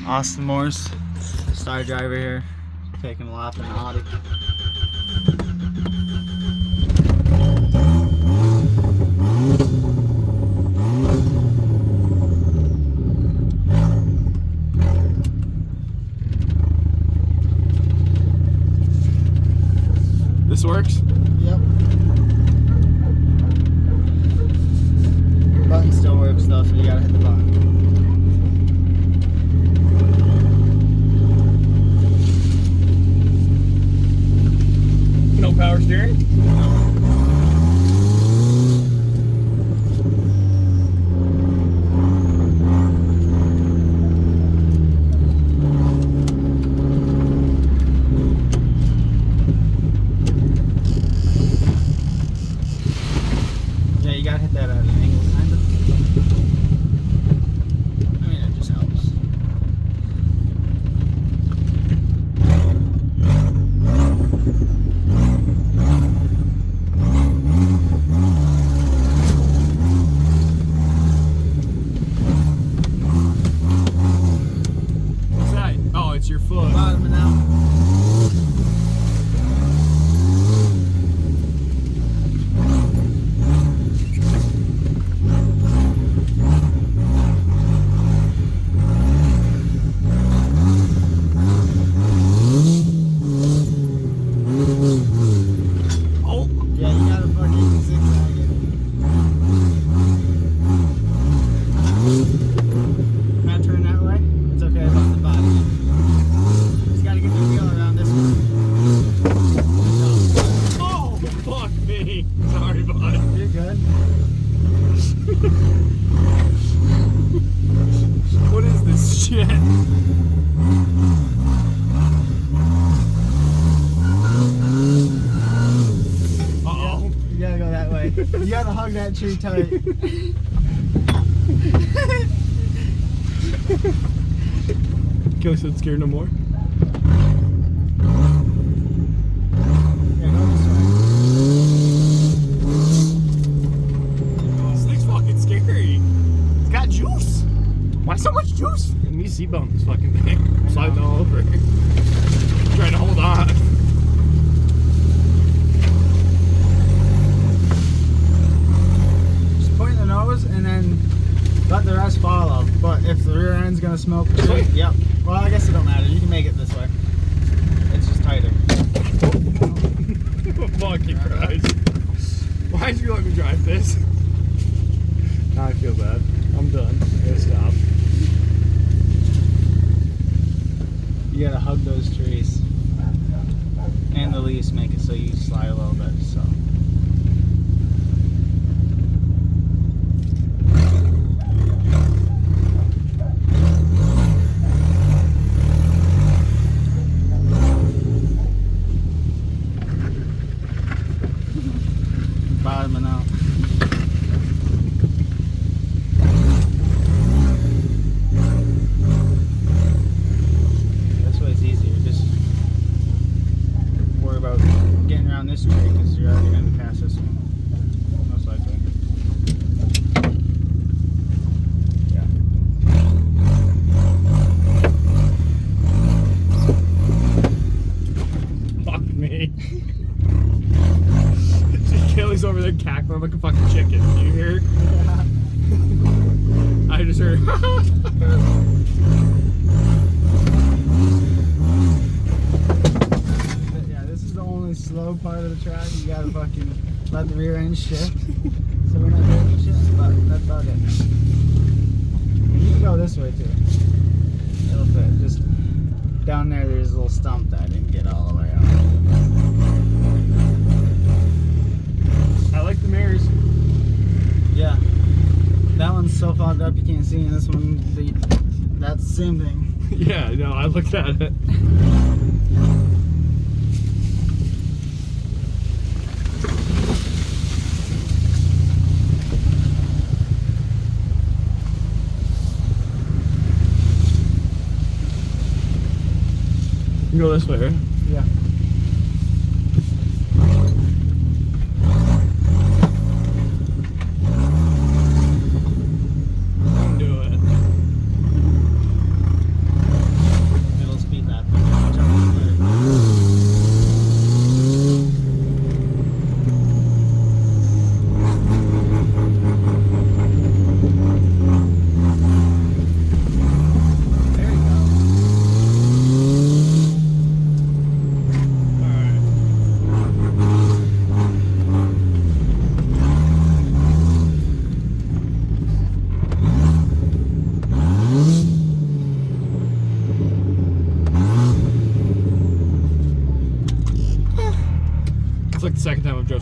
Austin Morse, star driver here, taking a lap in the Audi. This works? Yep. Button still works though, so you gotta hit the button. No power steering? Yeah, you gotta hit that at an angle, kind of. I mean, it just helps. What's that? Oh, it's your foot. Bottoming out. Oh, Yeah, you gotta fucking zigzag it. Not turn that way? It's okay about the body. Just gotta get the wheel around this way. oh, fuck me. Sorry, bud. You're good. What is this shit? Uh-oh. You gotta go that way. You gotta hug that tree tight. Kelly said scared no more. Yeah, go this This thing's fucking scary. It's got juice. Why so much juice? I need a seatbelt in this fucking thing. Sliding all over. Trying to hold on. Just point the nose and then let the rest follow. But if the rear end's gonna smoke the tree, yep. Well, I guess it don't matter. You can make it this way. It's just tighter. Fucking Christ. Why did you let me drive this? Now I feel bad. I'm done. I gotta stop. You gotta hug those trees. And the leaves make it so you slide a little bit, so. Bottoming out. This way's easier. Just worry about getting around this tree because you're already going to be past this one. Most likely. Yeah. Fuck me. Kelly's over there cackling like a fucking chicken. Do you hear? I just heard. Yeah, this is the only slow part of the track. You gotta fucking let the rear end shift. So we're not doing shit, but that's about it. And you can go this way too. It'll fit. Just down there's a little stump that I didn't get all the way out. I like the mirrors. Yeah. That one's so fogged up you can't see, and this one, that's the same thing. Yeah, no, I looked at it. You can go this way, right? Yeah. Don't do it. like the second time I've drove